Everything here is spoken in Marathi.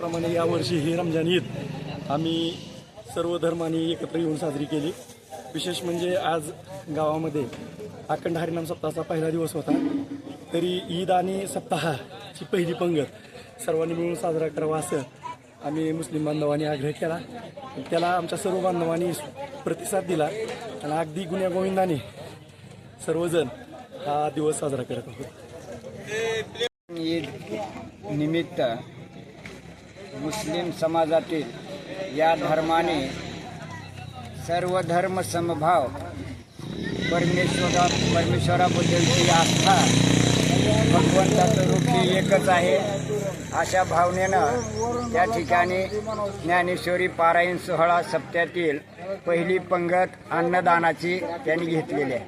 त्याचप्रमाणे यावर्षी ही रमजान ईद आम्ही सर्व धर्मांनी एकत्र येऊन साजरी केली। विशेष म्हणजे आज गावामध्ये अखंड हरिनाम सप्ताहाचा पहिला दिवस होता, तरी ईद आणि सप्ताहाची पहिली पंगत सर्वांनी मिळून साजरा करावा असं आम्ही मुस्लिम बांधवांनी आग्रह केला। त्याला आमच्या सर्व बांधवांनी प्रतिसाद दिला आणि अगदी गुण्यागोविंदाने सर्वजण हा दिवस साजरा करत आहोत। ईद निमित्त मुस्लिम समाजातील या धर्माने सर्व धर्म समभाव, परमेश्वराबद्दलची आस्था, भगवंताचं रूप हे एकच आहे अशा भावनेनं या ठिकाणी ज्ञानेश्वरी पारायण सोहळा सप्त्यातील पहिली पंगत अन्नदानाची त्यांनी घेतलेली आहे।